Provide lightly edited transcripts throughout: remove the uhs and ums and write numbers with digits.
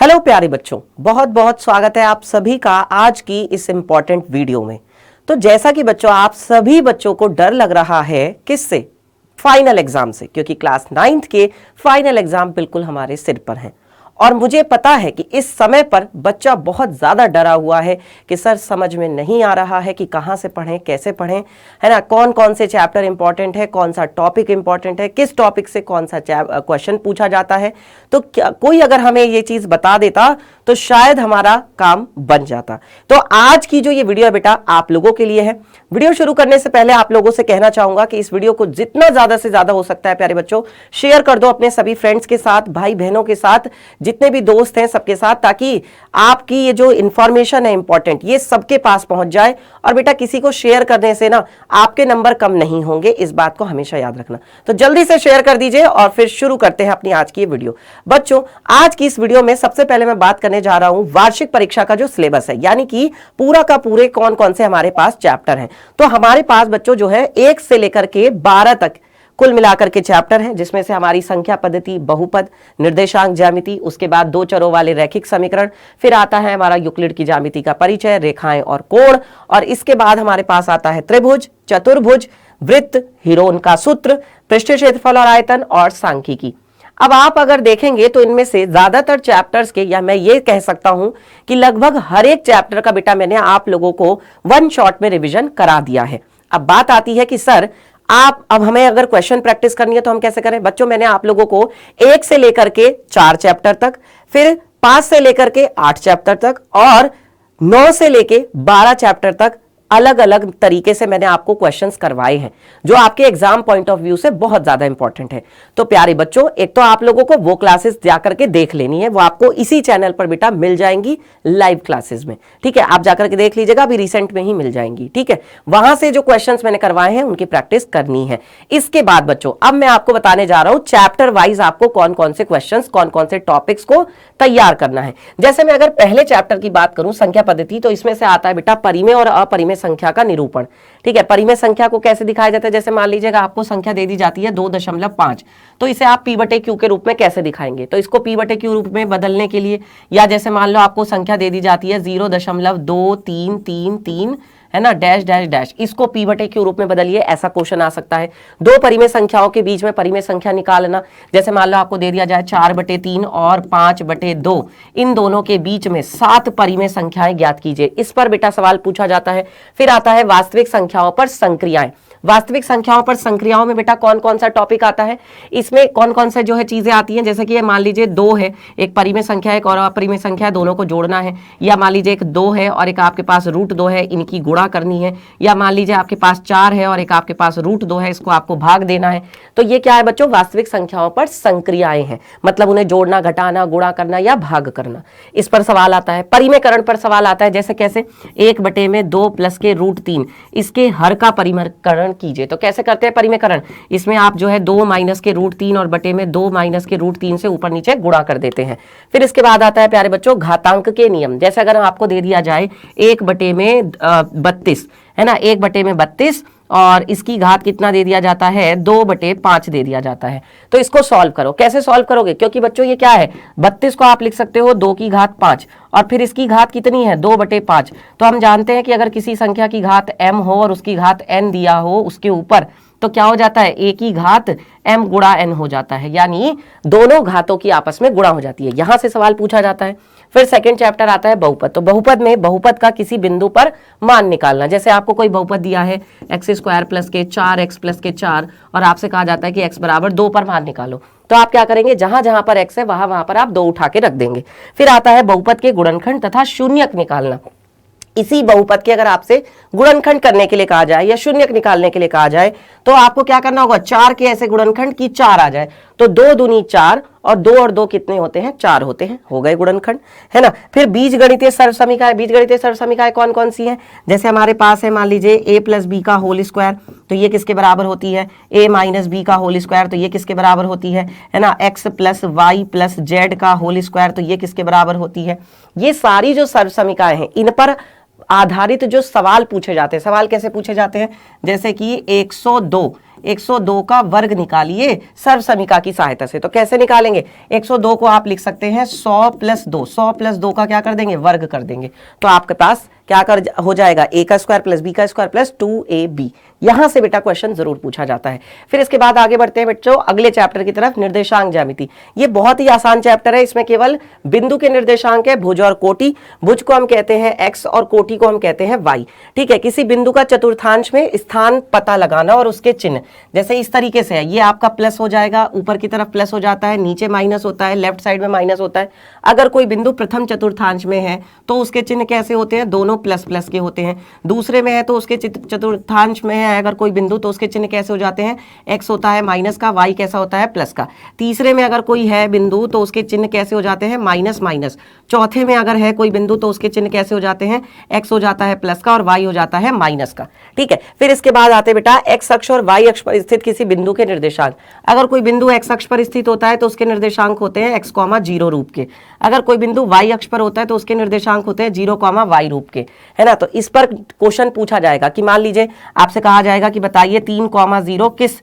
Hello प्यारे बच्चों, बहुत बहुत स्वागत है आप सभी का आज की इस इंपॉर्टेंट वीडियो में। तो जैसा कि बच्चों आप सभी बच्चों को डर लग रहा है किससे? फाइनल एग्जाम से, क्योंकि क्लास 9th के फाइनल एग्जाम बिल्कुल हमारे सिर पर हैं। और मुझे पता है कि इस समय पर बच्चा बहुत ज्यादा डरा हुआ है कि सर समझ में नहीं आ रहा है कि कहां से पढ़ें, कैसे पढ़ें, है ना, कौन कौन से चैप्टर इंपॉर्टेंट है, कौन सा टॉपिक इंपॉर्टेंट है, किस टॉपिक से कौन सा क्वेश्चन पूछा जाता है। तो क्या कोई अगर हमें ये चीज बता देता तो शायद हमारा काम बन जाता। तो आज की जो ये वीडियो है बेटा आप लोगों के लिए है। वीडियो शुरू करने से पहले आप लोगों से कहना चाहूंगा कि इस वीडियो को जितना ज्यादा से ज्यादा हो सकता है प्यारे बच्चों शेयर कर दो अपने सभी फ्रेंड्स के साथ, भाई बहनों के साथ, जितने भी दोस्त हैं सबके साथ, ताकि आपकी ये जो इंफॉर्मेशन है इंपॉर्टेंट ये सबके पास पहुंच जाए। और बेटा किसी को शेयर करने से ना आपके नंबर कम नहीं होंगे, इस बात को हमेशा याद रखना। तो जल्दी से शेयर कर दीजिए और फिर शुरू करते हैं अपनी आज की वीडियो। बच्चों आज की इस वीडियो में सबसे पहले मैं बात करने जा रहा हूं वार्षिक परीक्षा का जो सिलेबस है, यानी कि पूरा का पूरे कौन कौन से हमारे पास चैप्टर हैं। तो हमारे पास बच्चों जो है 1 से लेकर के 12 तक कुल मिलाकर के चैप्टर हैं, जिसमें से हमारी संख्या पद्धति, बहुपद, निर्देशांक ज्यामिति, उसके बाद 2 चरों वाले रैखिक समीकरण, फिर आता है हमारा यूक्लिड की ज्यामिति का परिचय, रेखाएं और कोण, और इसके बाद हमारे पास आता है त्रिभुज, चतुर्भुज, वृत्त, हिरोन का सूत्र, पृष्ठीय क्षेत्रफल और आयतन, और सांख्यिकी। अब आप अगर देखेंगे तो इनमें से ज्यादातर चैप्टर्स के, या मैं ये कह सकता हूं कि लगभग हर एक चैप्टर का बेटा मैंने आप लोगों को 1 शॉट में रिवीजन करा दिया है। अब बात आती है कि सर आप अब हमें अगर क्वेश्चन प्रैक्टिस करनी है तो हम कैसे करें? बच्चों मैंने आप लोगों को 1 से लेकर के 4 चैप्टर तक, फिर 5 से लेकर के 8 चैप्टर तक, और 9 से लेके 12 चैप्टर तक अलग अलग तरीके से मैंने आपको क्वेश्चंस करवाए हैं, जो आपके एग्जाम पॉइंट ऑफ व्यू से बहुत ज्यादा इंपॉर्टेंट है। तो प्यारे बच्चों एक तो आप लोगों को वो क्लासेस जाकर के देख लेनी है, वो आपको इसी चैनल पर बेटा मिल जाएंगी लाइव क्लासेस में, ठीक है। आप जाकर के देख लीजिएगा, अभी रिसेंट में ही मिल जाएंगी, ठीक है। वहां से जो क्वेश्चन मैंने करवाए हैं उनकी प्रैक्टिस करनी है। इसके बाद बच्चों अब मैं आपको बताने जा रहा हूं चैप्टर वाइज आपको कौन कौन से क्वेश्चन, कौन कौन से टॉपिक्स को तैयार करना है। जैसे मैं अगर पहले चैप्टर की बात करूं संख्या पद्धति, तो इसमें से आता है बेटा परिमेय और अपरिमेय संख्या का निरूपण, ठीक है। परिमेय संख्या को कैसे दिखाया जाता है? जैसे मान लीजिएगा आपको संख्या दे दी जाती है 2.5, तो इसे आप p/q के रूप में कैसे दिखाएंगे? तो इसको p/q रूप में बदलने के लिए, या जैसे मान लो आपको संख्या दे दी जाती है 0.2333, है ना, डैश डैश डैश, इसको p/q रूप में बदलिए, ऐसा क्वेश्चन आ सकता है। 2 परिमेय संख्याओं के बीच में परिमेय संख्या निकालना, जैसे मान लो आपको दे दिया जाए 4/3 और 5/2, इन दोनों के बीच में 7 परिमेय संख्याएं ज्ञात कीजिए, इस पर बेटा सवाल पूछा जाता है। फिर आता है वास्तविक संख्याओं पर संक्रियाएं। वास्तविक संख्याओं पर संक्रियाओं में बेटा कौन कौन सा टॉपिक आता है? इसमें कौन कौन से जो है चीजें आती हैं, जैसे कि ये मान लीजिए 2 है, एक परिमेय संख्या है, एक और अपरिमेय संख्या है, दोनों को जोड़ना है। या मान लीजिए एक 2 है और एक आपके पास √2 है, इनकी गुणा करनी है। या मान लीजिए आपके पास 4 है और एक आपके पास √2 है, इसको आपको भाग देना है। तो ये क्या है बच्चों? वास्तविक संख्याओं पर संक्रियाएं हैं, मतलब उन्हें जोड़ना, घटाना, गुणा करना या भाग करना, इस पर सवाल आता है। परिमेयकरण पर सवाल आता है, जैसे कैसे? 1/2 प्लस के √3, इसके हर का परिमेयकरण कीजिए। तो कैसे करते हैं परिमेयकरण? इसमें आप जो है 2 माइनस के √3 और बटे में 2 माइनस के √3 से ऊपर नीचे गुणा कर देते हैं। फिर इसके बाद आता है प्यारे बच्चों घातांक के नियम। जैसे अगर आपको दे दिया जाए 1/32, है ना, 1/32, और इसकी घात कितना दे दिया जाता है? 2/5 दे दिया जाता है। तो इसको सॉल्व करो। कैसे सॉल्व करोगे? क्योंकि बच्चों ये क्या है, 32 को आप लिख सकते हो 2 की घात 5, और फिर इसकी घात कितनी है? 2/5। तो हम जानते हैं कि अगर किसी संख्या की घात m हो और उसकी घात n दिया हो उसके ऊपर, तो क्या हो जाता है? a की घात m गुणा n हो जाता है, यानी दोनों घातों की आपस में गुणा हो जाती है। यहां से सवाल पूछा जाता है। फिर सेकंड चैप्टर आता है बहुपद। तो बहुपद में बहुपद का किसी बिंदु पर मान निकालना। जैसे आपको कोई बहुपद दिया है x² + के 4x + 4, और आपसे कहा जाता है कि x = 2 पर मान निकालो, तो आप क्या करेंगे? जहां जहां पर x है वहां पर आप 2 उठा के रख देंगे। फिर आता है बहुपद के गुणनखंड तथा शून्यक निकालना। इसी बहुपद के अगर आपसे गुणनखंड करने के लिए कहा जाए या शून्यक निकालने के लिए कहा जाए, तो आपको क्या करना होगा? 4 के ऐसे गुणनखंड की 4 आ जाए, तो 2 दूनी 4, और 2 और 2 कितने होते हैं? 4 होते हैं, हो गए गुणनखंड, है ना। फिर बीजगणितीय सर्वसमीकाएं। बीजगणितीय सर्वसमीकाएं कौन कौन सी हैं? जैसे हमारे पास है मान लीजिए a + b का होल स्क्वायर, तो ये किसके बराबर होती है? a - b का होल स्क्वायर, तो ये किसके बराबर होती है ना? x + y + z का होल स्क्वायर, तो ये किसके बराबर होती है? ये सारी जो सर्वसमीकाएं हैं इन पर आधारित जो सवाल पूछे जाते हैं। सवाल कैसे पूछे जाते हैं? जैसे कि 102 102 का वर्ग निकालिए सर्वसमीका की सहायता से। तो कैसे निकालेंगे? 102 को आप लिख सकते हैं 100 + 2, 100 + 2 का क्या कर देंगे? वर्ग कर देंगे। तो आपके पास क्या हो जाएगा? a का स्क्वायर प्लस b का स्क्वायर प्लस 2ab। यहां से बेटा क्वेश्चन जरूर पूछा जाता है। फिर इसके बाद आगे बढ़ते हैं बच्चों अगले चैप्टर की तरफ, निर्देशांक ज्यामिति। ये बहुत ही आसान चैप्टर है, इसमें केवल बिंदु के निर्देशांक है, भुज और कोटि। भुज को हम कहते हैं x और कोटि को हम कहते हैं y। ठीक है, किसी बिंदु का चतुर्थांश में स्थान पता लगाना और उसके चिन्ह, जैसे इस तरीके से है, ये आपका प्लस हो जाएगा, ऊपर की तरफ प्लस हो जाता है, नीचे माइनस होता है, लेफ्ट साइड में माइनस होता है। अगर कोई बिंदु प्रथम चतुर्थांश में है तो उसके चिन्ह कैसे होते हैं? दोनों प्लस प्लस के होते हैं। दूसरे में है तो उसके चतुर्थांश में है अगर कोई बिंदु तो उसके चिन्ह कैसे हो जाते हैं? x होता है माइनस का, y कैसा होता है? प्लस का। तीसरे में अगर कोई है बिंदु तो उसके चिन्ह कैसे हो जाते हैं? Minus minus. चौथे में अगर है कोई बिंदु तो उसके चिन्ह कैसे हो जाते हैं? x हो जाता है प्लस का और y हो जाता है माइनस का। ठीक है, फिर इसके बाद आते बेटा x अक्ष और y अक्ष पर स्थित किसी बिंदु के निर्देशांक। अगर कोई बिंदु x अक्ष पर स्थित होता है तो उसके निर्देशांक होते हैं x, 0 रूप के। अगर कोई बिंदु y अक्ष पर होता है तो उसके निर्देशांक होते हैं 0, y रूप के, है ना। तो इस पर क्वेश्चन पूछा जाएगा कि मान लीजिए आपसे कहा जाएगा कि बताइए 3, 0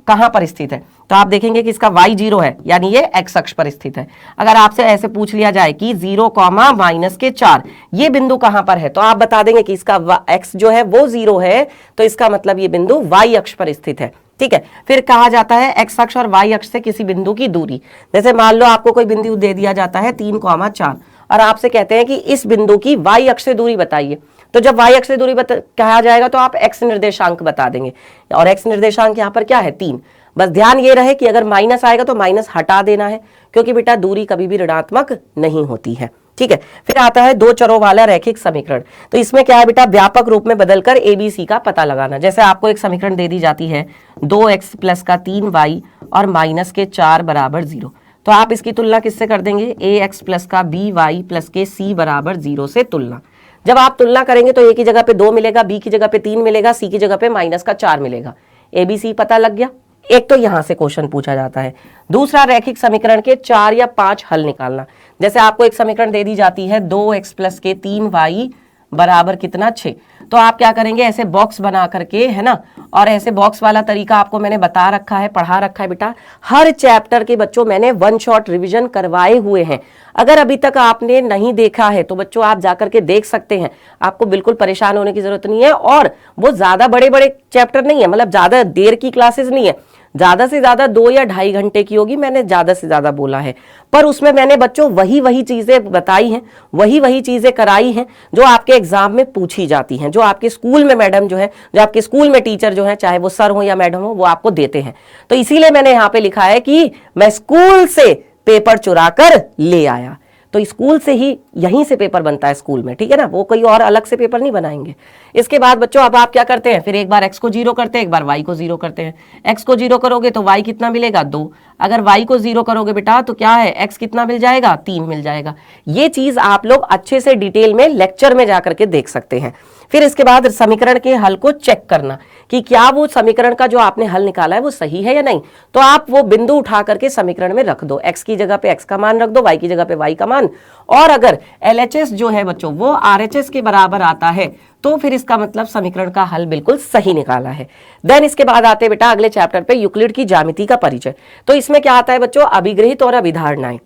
कहां पर स्थित है? तो आप देखेंगे कि इसका y 0 है, यानी ये x अक्ष पर स्थित है। अगर आपसे ऐसे पूछ लिया जाए कि 0, -4 ये बिंदु कहां पर है, तो आप बता देंगे कि इसका x जो है वो 0 है, तो इसका मतलब ये बिंदु y अक्ष पर स्थित है। ठीक है, फिर कहा जाता है x अक्ष और y अक्ष से किसी बिंदु की दूरी। जैसे मान लो आपको कोई बिंदु दे दिया जाता है 3, 4 और आपसे कहते हैं कि इस बिंदु की y अक्ष से दूरी बताइए। तो जब y अक्ष से दूरी कहा जाएगा तो आप x निर्देशांक बता देंगे, और x निर्देशांक यहाँ पर क्या है? 3। बस ध्यान ये रहे कि अगर माइनस आएगा तो माइनस हटा देना है, क्योंकि बेटा दूरी कभी भी ऋणात्मक नहीं होती है। ठीक है, फिर आता है दो चरों वाला रैखिक समीकरण। तो इसमें क्या है बेटा? व्यापक रूप में बदलकर ABC का पता लगाना। जैसे आपको एक समीकरण दे दी जाती है 2x + का 3y और -4 = 0। तो आप इसकी तुलना किससे कर देंगे? ax + का by + के c = 0 से तुलना। जब आप तुलना करेंगे तो a की जगह पे 2 मिलेगा, b की जगह पे 3 मिलेगा, c की जगह पे -4 मिलेगा। ABC पता लग गया। एक तो यहां से क्वेश्चन पूछा जाता है। दूसरा, रैखिक समीकरण के 4 या 5 हल निकालना। जैसे आपको एक समीकरण दे दी जाती है 2x + के 3y बराबर कितना? 6। तो आप क्या करेंगे? ऐसे बॉक्स बना करके, है ना, और ऐसे बॉक्स वाला तरीका आपको मैंने बता रखा है, पढ़ा रखा है बेटा। हर चैप्टर के बच्चों मैंने 1 शॉट रिवीजन करवाए हुए हैं। अगर अभी तक आपने नहीं देखा है तो बच्चों आप जाकर के देख सकते हैं, आपको बिल्कुल परेशान होने की जरूरत नहीं है। और वो ज्यादा बड़े बड़े चैप्टर नहीं है, मतलब ज्यादा देर की क्लासेस नहीं है, ज्यादा से ज्यादा 2 या 2.5 घंटे की होगी, मैंने ज्यादा से ज्यादा बोला है। पर उसमें मैंने बच्चों वही चीजें बताई हैं, वही चीजें कराई हैं जो आपके एग्जाम में पूछी जाती हैं, जो आपके स्कूल में मैडम जो है, जो आपके स्कूल में टीचर जो है, चाहे वो सर हो या मैडम हो, वो आपको देते हैं। तो इसीलिए मैंने यहाँ पे लिखा है कि मैं स्कूल से पेपर चुरा कर ले आया। तो स्कूल से ही, यहीं से पेपर बनता है स्कूल में, ठीक है ना, वो कोई और अलग से पेपर नहीं बनाएंगे। इसके बाद बच्चों अब आप क्या करते हैं? फिर एक बार x को 0 करते हैं, एक बार y को 0 करते हैं। x को 0 करोगे तो y कितना मिलेगा? 2। अगर y को 0 करोगे बेटा तो क्या है? x कितना मिल जाएगा? 3 मिल जाएगा। ये चीज आप लोग अच्छे से डिटेल में लेक्चर में जाकर के देख सकते हैं। फिर इसके बाद समीकरण के हल को चेक करना कि क्या वो समीकरण का जो आपने हल निकाला है वो सही है या नहीं। तो आप वो बिंदु उठा करके समीकरण में रख दो, x की जगह पे x का मान रख दो, y की जगह पे y का मान। और अगर LHS जो है बच्चों वो RHS के बराबर आता है तो फिर इसका मतलब समीकरण का हल बिल्कुल सही निकाला है। देन इसके बाद आते बेटा अगले चैप्टर पे यूक्लिड की ज्यामिति का परिचय। तो इसमें क्या आता है बच्चों? अभिगृहित और अभिधारणाएं।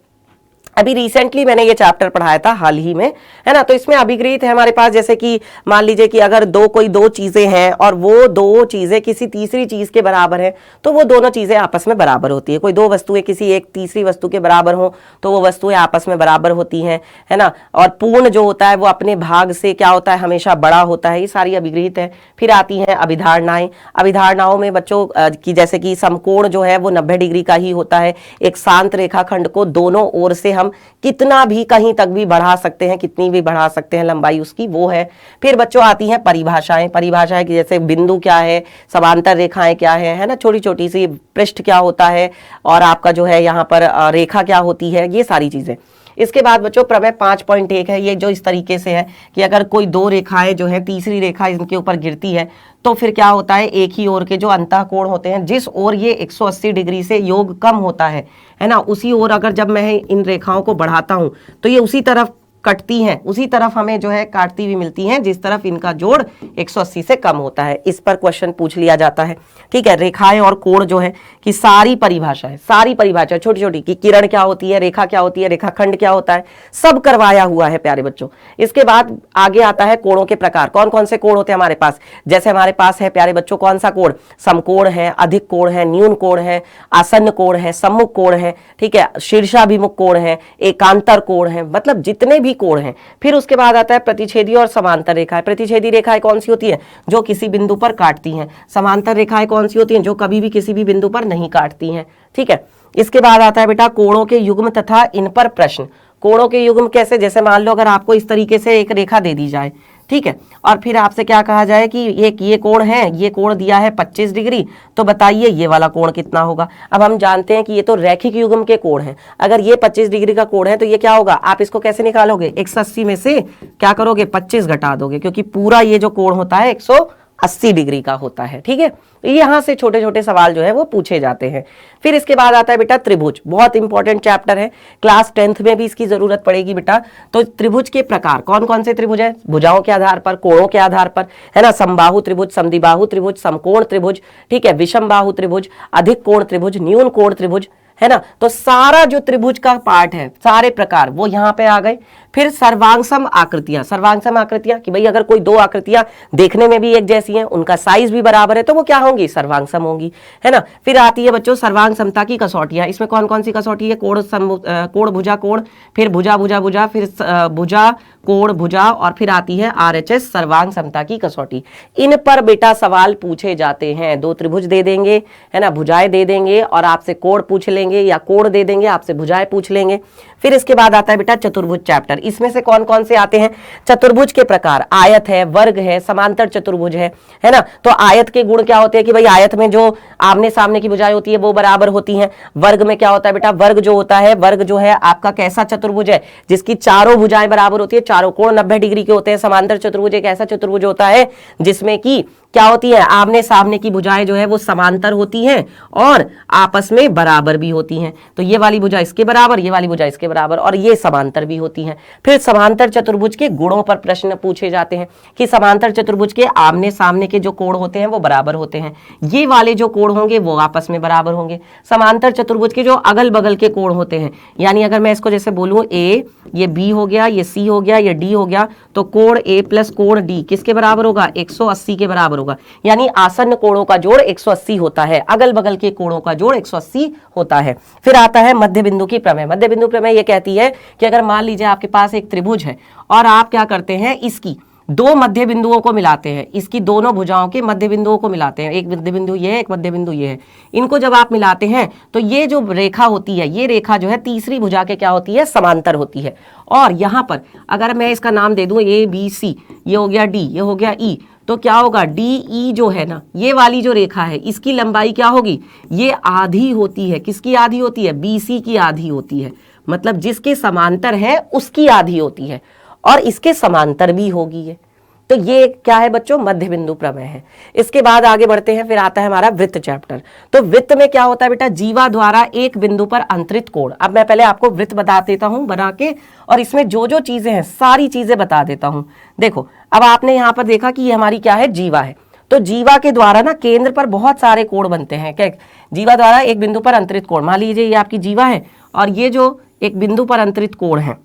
अभी रिसेंटली मैंने ये चैप्टर पढ़ाया था हाल ही में, है ना। तो इसमें अभिगृहित है हमारे पास, जैसे कि मान लीजिए कि अगर कोई दो चीजें हैं और वो दो चीजें किसी तीसरी चीज के बराबर है तो वो दोनों चीजें आपस में बराबर होती है। कोई दो वस्तुएं किसी एक तीसरी वस्तु के बराबर हो तो वो वस्तुएं आपस में बराबर होती हैं, है ना। और पूर्ण जो होता है वो अपने भाग से क्या होता है? हमेशा बड़ा होता है। ये सारी अभिगृहित है। फिर आती हैं अभिधारणाएं। अभिधारणाओं में बच्चों की जैसे कि समकोण जो है वो 90 डिग्री का ही होता है। एक शांत रेखाखंड को दोनों ओर से हम कितना भी कहीं तक भी बढ़ा सकते हैं, कितनी भी बढ़ा सकते हैं लंबाई उसकी, वो है। फिर बच्चों आती हैं परिभाषाएं। परिभाषाएं की जैसे बिंदु क्या है, समांतर रेखाएं क्या है ना, छोटी छोटी सी पृष्ठ क्या होता है, और आपका जो है यहाँ पर रेखा क्या होती है, ये सारी चीजें। इसके बाद बच्चों प्रमेय 5.1 है। ये जो इस तरीके से है कि अगर कोई दो रेखाएं जो है, तीसरी रेखा इनके ऊपर गिरती है तो फिर क्या होता है? एक ही ओर के जो अंतः कोण होते हैं, जिस ओर ये 180 डिग्री से योग कम होता है ना, उसी ओर अगर जब मैं इन रेखाओं को बढ़ाता हूं तो ये उसी तरफ कटती हैं उसी तरफ हमें जो है काटती हुई मिलती हैं जिस तरफ इनका जोड़ 180 से कम होता है। इस पर क्वेश्चन पूछ लिया जाता है। ठीक है, रेखाएं और कोण जो है कि सारी परिभाषा छोटी छोटी कि किरण क्या होती है, रेखा क्या होती है, रेखाखंड क्या होता है, सब करवाया हुआ है प्यारे बच्चों। इसके बाद आगे आता है कोणों के प्रकार। कौन कौन से कोण होते हैं हमारे पास? जैसे हमारे पास है प्यारे बच्चों कौन सा कोण? समकोण है, अधिक कोण है, न्यून कोण है, आसन्न कोण है, सम्मुख कोण है, ठीक है, शीर्षाभिमुख कोण है, एकांतर कोण है, मतलब जितने भी कोण हैं। फिर उसके बाद आता है प्रतिच्छेदी और समांतर रेखाएं। प्रतिच्छेदी रेखाएं कौन सी होती है? जो किसी बिंदु पर काटती हैं। समांतर रेखाएं कौन सी होती हैं? जो कभी भी किसी भी बिंदु पर नहीं काटती हैं। ठीक है, इसके बाद आता है बेटा कोणों के युग्म तथा इन पर प्रश्न। कोणों के युग्म कैसे? जैसे मान लो अगर आपको इस तरीके से एक रेखा दे दी जाए, ठीक है, और फिर आपसे क्या कहा जाए कि ये कोण है, ये कोण दिया है 25 डिग्री, तो बताइए ये वाला कोण कितना होगा। अब हम जानते हैं कि ये तो रैखिक युग्म के कोण हैं। अगर ये 25 डिग्री का कोण है तो ये क्या होगा? आप इसको कैसे निकालोगे? 180 में से क्या करोगे? 25 घटा दोगे, क्योंकि पूरा ये जो कोण होता है 180 डिग्री का होता है। ठीक है, यहां से छोटे छोटे सवाल जो है वो पूछे जाते हैं। फिर इसके बाद आता है बेटा त्रिभुज। बहुत इंपॉर्टेंट चैप्टर है, क्लास 10th में भी इसकी जरूरत पड़ेगी बेटा। तो त्रिभुज के प्रकार कौन कौन से त्रिभुज है? भुजाओं के आधार पर, कोणों के आधार पर, है ना, समबाहु त्रिभुज, समद्विबाहु त्रिभुज, समकोण त्रिभुज, ठीक है, विषम बाहु त्रिभुज, अधिक कोण त्रिभुज, न्यून कोण त्रिभुज, है ना। तो सारा जो त्रिभुज का पार्ट है, सारे प्रकार वो यहाँ पे आ गए। फिर सर्वांगसम आकृतियां कि भाई अगर कोई दो आकृतियां देखने में भी एक जैसी हैं, उनका साइज भी बराबर है, तो वो क्या होंगी? सर्वांगसम होंगी, है ना। फिर आती है बच्चों सर्वांग समता की कसौटियां। इसमें कौन कौन सी कसौटी है? कोण भुजा कोण, फिर भुजा भुजा भुजा, फिर भुजा कोण भुजा, और फिर आती है RHS सर्वांग समता की कसौटी। इन पर बेटा सवाल पूछे जाते हैं। दो त्रिभुज दे देंगे, है ना, भुजाएं दे देंगे और आपसे कोण पूछ लेंगे, या कोण दे देंगे आपसे भुजाएं पूछ लेंगे। फिर इसके बाद आता है बेटा चतुर्भुज चैप्टर। इसमें से कौन कौन से आते हैं? चतुर्भुज के प्रकार, आयत है, वर्ग है, समांतर चतुर्भुज है ना। तो आयत के गुण क्या होते हैं कि भाई आयत में जो आमने सामने की भुजाएं होती है वो बराबर होती हैं। वर्ग में क्या होता है बेटा? वर्ग जो होता है, वर्ग जो है आपका कैसा चतुर्भुज है? जिसकी चारों भुजाएं बराबर होती है, चारों कोण 90 डिग्री के होते हैं। समांतर चतुर्भुज एक ऐसा चतुर्भुज होता है जिसमें की क्या होती है? आमने सामने की भुजाएं जो है वो समांतर होती हैं और आपस में बराबर भी होती हैं। तो ये वाली भुजा इसके बराबर, ये वाली भुजा इसके बराबर, और ये समांतर भी होती हैं। फिर समांतर चतुर्भुज के गुणों पर प्रश्न पूछे जाते हैं कि समांतर चतुर्भुज के आमने सामने के जो कोण होते हैं वो बराबर होते हैं, ये वाले जो कोण होंगे वो आपस में बराबर होंगे। समांतर चतुर्भुज के जो अगल बगल के कोण होते हैं, यानी अगर मैं इसको जैसे बोलूं A, ये B हो गया, ये C हो गया, ये D हो गया, तो कोण A प्लस कोण D किसके बराबर होगा? 180 के बराबर होगा। यानी आसन्न कोणों का जोड़ 180 होता है, अगल बगल के कोणों का जोड़ 180 होता है। फिर आता है मध्य बिंदु की प्रमेय। मध्य बिंदु प्रमेय ये कहती है कि अगर मान लीजिए आपके पास एक त्रिभुज है और आप क्या करते हैं? इसकी दो मध्य बिंदुओं को मिलाते हैं, इसकी दोनों भुजाओं के मध्य बिंदुओं को मिलाते हैं। एक मध्य बिंदु ये है, एक मध्य बिंदु ये है। इनको जब आप मिलाते हैं तो ये जो रेखा होती है, ये रेखा जो है तीसरी भुजा के क्या होती है? समांतर होती है। और यहाँ पर अगर मैं इसका नाम दे दूं ABC, ये हो गया D, ये हो गया E, तो क्या होगा? DE जो है ना, ये वाली जो रेखा है इसकी लंबाई क्या होगी? ये आधी होती है। किसकी आधी होती है? BC की आधी होती है। मतलब जिसके समांतर है उसकी आधी होती है, और इसके समांतर भी होगी ये। तो ये क्या है बच्चों? मध्य बिंदु प्रमेय है। इसके बाद आगे बढ़ते हैं, फिर आता है हमारा वृत्त चैप्टर। तो वृत्त में क्या होता है बेटा? जीवा द्वारा एक बिंदु पर अंतरित कोण। अब मैं पहले आपको वृत्त बता देता हूं बना के, और इसमें जो जो चीजें हैं सारी चीजें बता देता हूं। देखो, अब आपने यहां पर देखा कि ये हमारी क्या है? जीवा है। तो जीवा के द्वारा ना केंद्र पर बहुत सारे कोण बनते हैं। क्या? जीवा द्वारा एक बिंदु पर अंतरित कोण। मान लीजिए ये आपकी जीवा है और ये जो एक बिंदु पर अंतरित कोण है,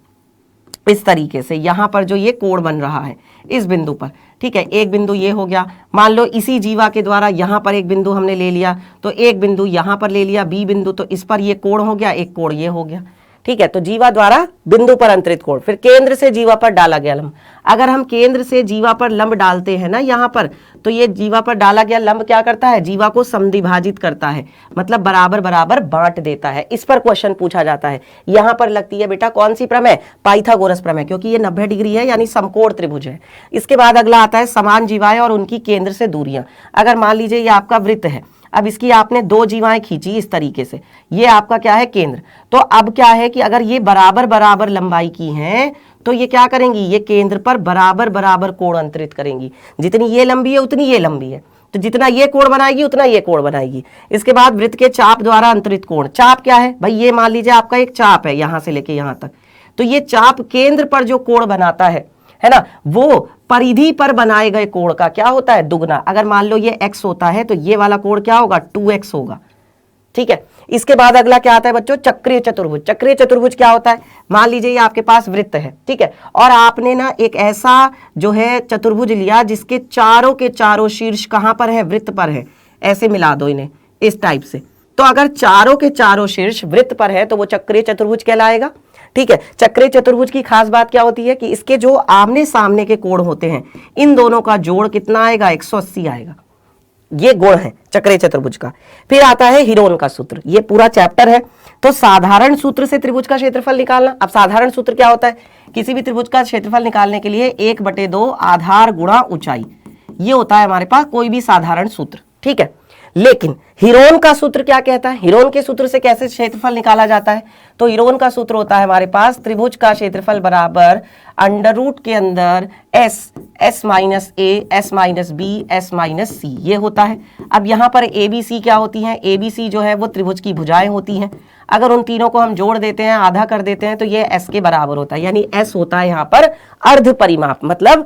इस तरीके से यहां पर जो ये कोण बन रहा है इस बिंदु पर, ठीक है, एक बिंदु ये हो गया। मान लो इसी जीवा के द्वारा यहां पर एक बिंदु हमने ले लिया, तो एक बिंदु यहां पर ले लिया B बिंदु, तो इस पर ये कोण हो गया, एक कोण ये हो गया। ठीक है, तो जीवा द्वारा बिंदु पर अंतरित कोण। फिर केंद्र से जीवा पर डाला गया लंब। अगर हम केंद्र से जीवा पर लंब डालते हैं ना यहाँ पर, तो ये जीवा पर डाला गया लंब क्या करता है? जीवा को समद्विभाजित करता है, मतलब बराबर बराबर बांट देता है। इस पर क्वेश्चन पूछा जाता है। यहाँ पर लगती है बेटा कौन सी प्रमेय? पाइथागोरस प्रमेय, क्योंकि ये 90 डिग्री है, यानी समकोण त्रिभुज है। इसके बाद अगला आता है समान जीवाएं और उनकी केंद्र से दूरियां। अगर मान लीजिए ये आपका वृत्त है, अब इसकी आपने दो जीवाएं खींची इस तरीके से, ये आपका क्या है? केंद्र। तो अब क्या है कि अगर ये बराबर बराबर लंबाई की हैं तो ये क्या करेंगी? ये केंद्र पर बराबर बराबर कोण अंतरित करेंगी। जितनी ये लंबी है उतनी ये लंबी है, तो जितना ये कोण बनाएगी उतना ये कोण बनाएगी। इसके बाद वृत्त के चाप द्वारा अंतरित कोण। चाप क्या है भाई? ये मान लीजिए आपका एक चाप है यहां से लेके यहां तक, तो ये चाप केंद्र पर जो कोण बनाता है ना, वो परिधि पर बनाए गए कोण का क्या होता है, दुगना। अगर मान लो ये x होता है तो ये वाला कोण क्या होगा, 2x होगा। ठीक है, इसके बाद अगला क्या आता है बच्चों, चक्रीय चतुर्भुज। चक्रीय चतुर्भुज क्या होता है, मान लीजिए ये आपके पास वृत्त है, ठीक है, और आपने ना एक ऐसा जो है चतुर्भुज लिया जिसके चारों के चारों शीर्ष कहां पर है, वृत्त पर है। ऐसे मिला दो इन्हें इस टाइप से। तो अगर चारों के चारों शीर्ष वृत्त पर है तो वो चक्रीय चतुर्भुज कहलाएगा। ठीक है, चक्रीय चतुर्भुज की खास बात क्या होती है कि इसके जो आमने सामने के कोण होते हैं, इन दोनों का जोड़ कितना आएगा, 180 आएगा। ये गुण है चक्रीय चतुर्भुज का। फिर आता है हीरोन का सूत्र, ये पूरा चैप्टर है। तो साधारण सूत्र से त्रिभुज का क्षेत्रफल निकालना। अब साधारण सूत्र क्या होता है, किसी भी त्रिभुज का क्षेत्रफल निकालने के लिए 1/2 आधार गुणा ऊंचाई, ये होता है हमारे पास कोई भी साधारण सूत्र। ठीक है, लेकिन हीरोन का सूत्र क्या कहता है, हीरोन के सूत्र से कैसे क्षेत्रफल निकाला जाता है, तो हीरोन का सूत्र होता है हमारे पास त्रिभुज का क्षेत्रफल बराबर अंडर रूट के अंदर s minus A, s minus B, s minus C, ये होता है। अब यहाँ पर ए बी सी क्या होती हैं, ए बी सी जो है वो त्रिभुज की भुजाएं होती हैं। अगर उन तीनों को हम जोड़ देते हैं, आधा कर देते हैं, तो ये s के बराबर होता है, यानी s होता है यहाँ पर अर्ध परिमाप, मतलब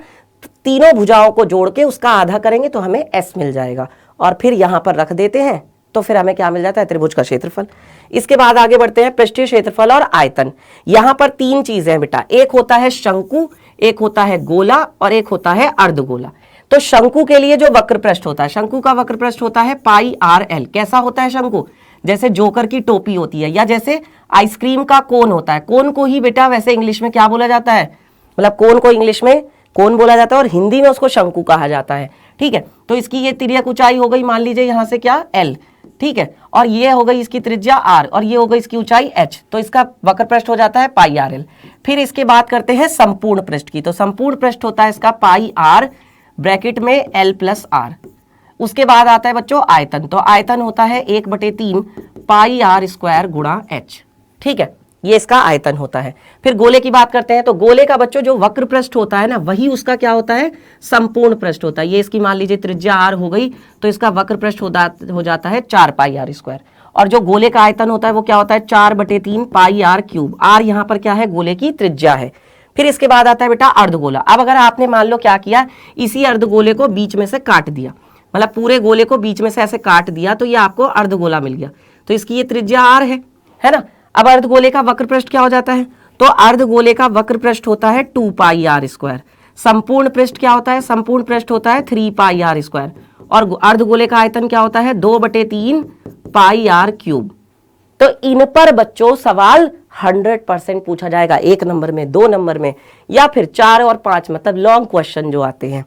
तीनों भुजाओं को जोड़ के उसका आधा करेंगे तो हमें s मिल जाएगा, और फिर यहां पर रख देते हैं तो फिर हमें क्या मिल जाता है, त्रिभुज का क्षेत्रफल। इसके बाद आगे बढ़ते हैं, पृष्ठीय क्षेत्रफल और आयतन। यहां पर 3 चीजें हैं बेटा, एक होता है शंकु, एक होता है गोला और एक होता है अर्धगोला। तो शंकु के लिए जो वक्र पृष्ठ होता है, शंकु का वक्र पृष्ठ होता है पाई आर एल। कैसा होता है शंकु, जैसे जोकर की टोपी होती है, या जैसे आइसक्रीम का कोन होता है। कोन को ही बेटा वैसे इंग्लिश में क्या बोला जाता है, मतलब कोन को इंग्लिश में कोन बोला जाता है और हिंदी में उसको शंकु कहा जाता है। ठीक है, तो इसकी ये तिर्यक ऊंचाई हो गई, मान लीजिए यहां से क्या l, ठीक है, और ये हो गई इसकी त्रिज्या r, और ये हो गई इसकी ऊंचाई h, तो इसका वक्र पृष्ठ हो जाता है पाई आर एल। फिर इसके बाद करते हैं संपूर्ण पृष्ठ की। तो संपूर्ण पृष्ठ होता है इसका पाई आर ब्रैकेट में l प्लस आर। उसके बाद आता है बच्चों आयतन। तो आयतन होता है 1/3 पाई आर स्क्वायर गुणा h। ठीक है, ये इसका आयतन होता है। फिर गोले की बात करते हैं। तो गोले का बच्चों जो वक्र पृष्ठ होता है ना, वही उसका क्या होता है, संपूर्ण पृष्ठ होता है। ये इसकी मान लीजिए त्रिज्या r हो गई, तो इसका वक्र पृष्ठ हो जाता है 4 पाई आर स्क्वायर। और जो गोले का आयतन होता है वो क्या होता है, 4/3 पाई आर क्यूब। r यहाँ पर क्या है, गोले की त्रिज्या है। फिर इसके बाद आता है बेटा अर्धगोला। अब अगर आपने मान लो क्या किया, इसी अर्धगोले को बीच में से काट दिया, मतलब पूरे गोले को बीच में से ऐसे काट दिया, तो ये आपको अर्धगोला मिल गया। तो इसकी ये त्रिज्या r है ना। अब अर्धगोले का वक्र पृष्ठ क्या हो जाता है, तो अर्धगोले का वक्र पृष्ठ होता है 2 पाई आर स्क्वायर। संपूर्ण पृष्ठ क्या होता है, संपूर्ण पृष्ठ होता है 3 पाई आर स्क्वायर। और अर्धगोले का आयतन क्या होता है, 2/3 पाई आर क्यूब। तो इन पर बच्चों सवाल 100% पूछा जाएगा, 1 नंबर में, 2 नंबर में, या फिर 4 और 5, मतलब लॉन्ग क्वेश्चन जो आते हैं।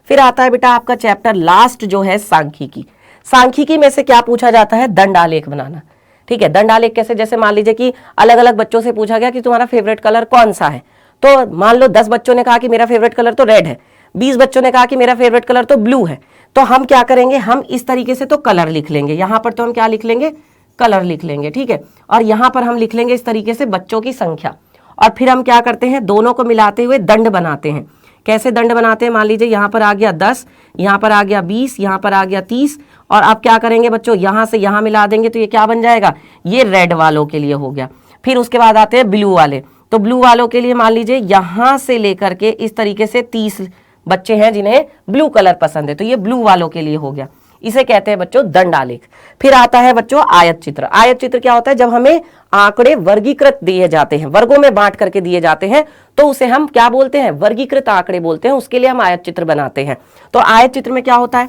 फिर आता है बेटा आपका चैप्टर लास्ट जो है सांख्यिकी। सांख्यिकी में से क्या पूछा जाता है, दंडालेख बनाना। ठीक है, दंडालेख कैसे, जैसे मान लीजिए कि अलग अलग बच्चों से पूछा गया कि तुम्हारा फेवरेट कलर कौन सा है। तो मान लो 10 बच्चों ने कहा कि मेरा फेवरेट कलर तो रेड है, 20 बच्चों ने कहा कि मेरा फेवरेट कलर तो ब्लू है। तो हम क्या करेंगे, हम इस तरीके से तो कलर लिख लेंगे, यहाँ पर तो हम क्या लिख लेंगे, कलर लिख लेंगे। ठीक है, और यहाँ पर हम लिख लेंगे इस तरीके से बच्चों की संख्या। और फिर हम क्या करते हैं, दोनों को मिलाते हुए दंड बनाते हैं। कैसे दंड बनाते हैं, मान लीजिए यहाँ पर आ गया 10, यहाँ पर आ गया 20, यहाँ पर आ गया 30, और अब क्या करेंगे बच्चों, यहाँ से यहाँ मिला देंगे, तो ये क्या बन जाएगा, ये रेड वालों के लिए हो गया। फिर उसके बाद आते हैं ब्लू वाले। तो ब्लू वालों के लिए मान लीजिए यहाँ से लेकर के इस तरीके से 30 बच्चे हैं जिन्हें ब्लू कलर पसंद है, तो ये ब्लू वालों के लिए हो गया। इसे कहते हैं बच्चों दंडालेख। फिर आता है बच्चों आयत चित्र। आयत चित्र क्या होता है, जब हमें आंकड़े वर्गीकृत दिए जाते हैं, वर्गों में बांट करके दिए जाते हैं, तो उसे हम क्या बोलते हैं, वर्गीकृत आंकड़े बोलते हैं। उसके लिए हम आयत चित्र बनाते हैं। तो आयत चित्र में क्या होता है,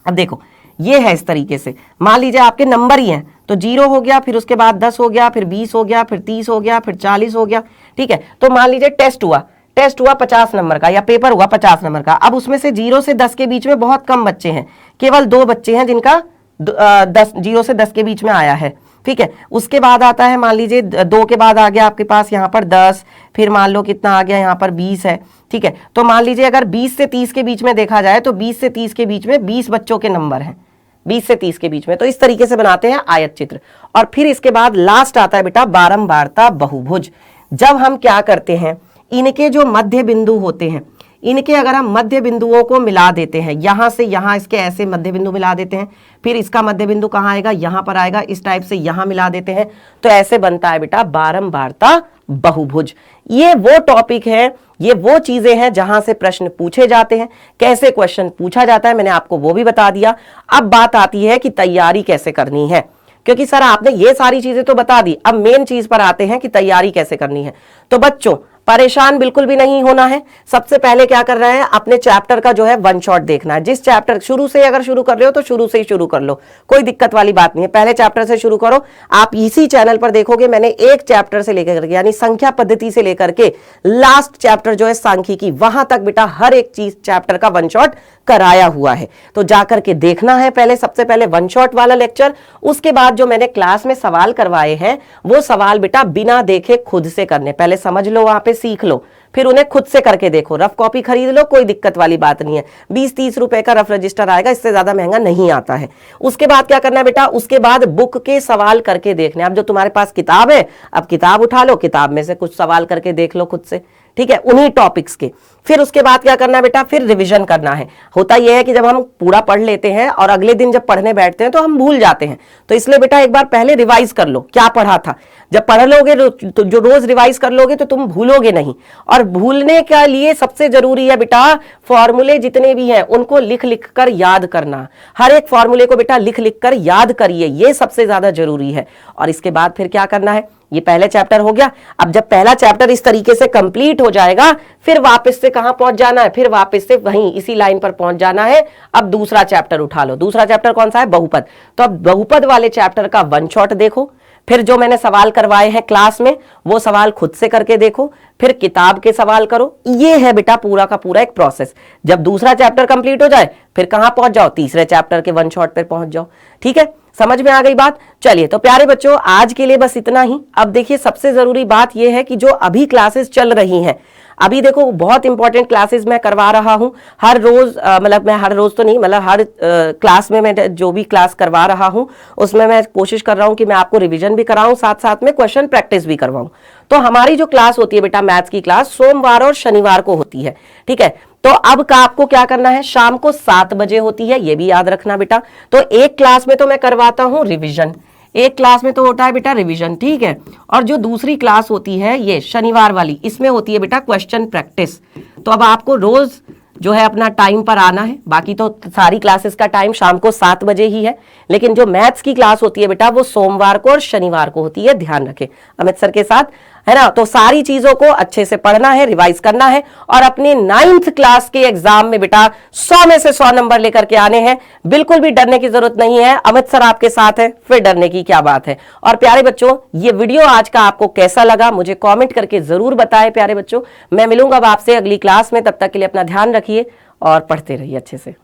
अब देखो ये है इस तरीके से, मान लीजिए आपके नंबर ही हैं, तो 0 हो गया, फिर उसके बाद 10 हो गया, फिर 20 हो गया, फिर 30 हो गया, फिर 40 हो गया। ठीक है, तो मान लीजिए टेस्ट हुआ 50 नंबर का, या पेपर हुआ 50 नंबर का। अब उसमें से 0 से 10 के बीच में बहुत कम बच्चे हैं, केवल 2 बच्चे हैं जिनका 0 से 10 के बीच में आया है। ठीक है, उसके बाद आता है मान लीजिए 2 के बाद आ गया आपके पास यहाँ पर 10, फिर मान लो कितना आ गया यहाँ पर 20 है। ठीक है, तो मान लीजिए अगर 20 से 30 के बीच में देखा जाए तो 20 से 30 के बीच में 20 बच्चों के नंबर हैं, 20 से 30 के बीच में। तो इस तरीके से बनाते हैं आयत चित्र। और फिर इसके बाद लास्ट आता है बेटा बारंबारता बहुभुज। जब हम क्या करते हैं, इनके जो मध्य बिंदु होते हैं, इनके अगर हम मध्य बिंदुओं को मिला देते हैं, यहां से यहां इसके ऐसे मध्य बिंदु मिला देते हैं, फिर इसका मध्य बिंदु कहां आएगा, यहां पर आएगा, इस टाइप से यहां मिला देते हैं, तो ऐसे बनता है बेटा बारंबारता बहुभुज। ये वो टॉपिक है, ये वो चीजें हैं जहां से प्रश्न पूछे जाते हैं, कैसे क्वेश्चन पूछा जाता है मैंने आपको वो भी बता दिया। अब बात आती है कि तैयारी कैसे करनी है, क्योंकि सर आपने ये सारी चीजें तो बता दी, अब मेन चीज पर आते हैं कि तैयारी कैसे करनी है। तो बच्चों परेशान बिल्कुल भी नहीं होना है। सबसे पहले क्या करना है, अपने चैप्टर का जो है वन शॉट देखना है। जिस चैप्टर शुरू से अगर शुरू कर रहे हो तो शुरू से ही शुरू कर लो, कोई दिक्कत वाली बात नहीं है, पहले चैप्टर से शुरू करो। आप इसी चैनल पर देखोगे मैंने एक चैप्टर से लेकर के यानी संख्या पद्धति से लेकर के लास्ट चैप्टर जो है सांख्यिकी, वहां तक बेटा हर एक चीज चैप्टर का वन शॉट कराया हुआ है। तो जाकर के देखना है पहले, सबसे पहले वन शॉट वाला लेक्चर। उसके बाद जो मैंने क्लास में सवाल करवाए हैं वो सवाल बेटा बिना देखे खुद से करने, पहले समझ लो, वहां पे सीख लो, फिर उन्हें खुद से करके देखो। रफ कॉपी खरीद लो, कोई दिक्कत वाली बात नहीं है, 20-30 रुपए का रफ रजिस्टर आएगा, इससे ज्यादा महंगा नहीं आता है। उसके बाद क्या करना है बेटा, उसके बाद बुक के सवाल करके देखने। अब जो तुम्हारे पास किताब है, अब किताब उठा लो, किताब में से कुछ सवाल करके देख लो खुद से, ठीक है, उन्हीं टॉपिक्स के। फिर उसके बाद क्या करना है बेटा, फिर रिवीजन करना है। होता यह है कि जब हम पूरा पढ़ लेते हैं और अगले दिन जब पढ़ने बैठते हैं तो हम भूल जाते हैं, तो इसलिए बेटा एक बार पहले रिवाइज कर लो क्या पढ़ा था। जब पढ़ लोगे तो जो रोज रिवाइज कर लोगे तो तुम भूलोगे नहीं। और भूलने के लिए सबसे जरूरी है बेटा, फॉर्मूले जितने भी हैं उनको लिख लिख कर याद करना। हर एक फॉर्मूले को बेटा लिख लिख कर याद करिए, ये सबसे ज्यादा जरूरी है। और इसके बाद फिर क्या करना है, ये पहले चैप्टर हो गया। अब जब पहला चैप्टर इस तरीके से कंप्लीट हो जाएगा, फिर वापस से कहां पहुंच जाना है, फिर वापस से वहीं इसी लाइन पर पहुंच जाना है। अब दूसरा चैप्टर उठा लो। दूसरा चैप्टर कौन सा है, बहुपद। तो अब बहुपद वाले चैप्टर का वन शॉट देखो, फिर जो मैंने सवाल करवाए हैं क्लास में वो सवाल खुद से करके देखो, फिर किताब के सवाल करो। ये है बेटा पूरा का पूरा एक प्रोसेस। जब दूसरा चैप्टर कंप्लीट हो जाए फिर कहां पहुंच जाओ, तीसरे चैप्टर के वन शॉट पर पहुंच जाओ। ठीक है, समझ में आ गई बात। चलिए तो प्यारे बच्चों आज के लिए बस इतना ही। अब देखिए सबसे जरूरी बात यह है कि जो अभी क्लासेस चल रही हैं, अभी देखो बहुत इंपॉर्टेंट क्लासेस मैं करवा रहा हूं हर रोज, मतलब मैं हर रोज तो नहीं, मतलब हर क्लास में मैं जो भी क्लास करवा रहा हूं उसमें मैं कोशिश कर रहा हूं कि मैं आपको रिवीजन भी कराऊं, साथ साथ में क्वेश्चन प्रैक्टिस भी करवाऊं। तो हमारी जो क्लास होती है बेटा मैथ्स की क्लास सोमवार और शनिवार को होती है, ठीक है। तो अब का आपको क्या करना है, शाम को 7 बजे होती है, ये भी याद रखना बेटा। तो एक क्लास में तो मैं करवाता हूं रिवीजन, एक क्लास में तो होता है बेटा रिवीजन, ठीक है। और जो दूसरी क्लास होती है ये शनिवार वाली, इसमें होती है बेटा क्वेश्चन प्रैक्टिस। तो अब आपको रोज जो है अपना टाइम पर आना है। बाकी तो सारी क्लासेस का टाइम शाम को 7 बजे ही है, लेकिन जो मैथ्स की क्लास होती है बेटा वो सोमवार को और शनिवार को होती है, ध्यान रखें अमित सर के साथ, है ना। तो सारी चीजों को अच्छे से पढ़ना है, रिवाइज करना है और अपने 9th क्लास के एग्जाम में बेटा 100 में से 100 नंबर लेकर के आने हैं। बिल्कुल भी डरने की जरूरत नहीं है, अमित सर आपके साथ है, फिर डरने की क्या बात है। और प्यारे बच्चों ये वीडियो आज का आपको कैसा लगा मुझे कॉमेंट करके जरूर बताएं। प्यारे बच्चों मैं मिलूंगा अब आपसे अगली क्लास में, तब तक के लिए अपना ध्यान रखिए और पढ़ते रहिए अच्छे से।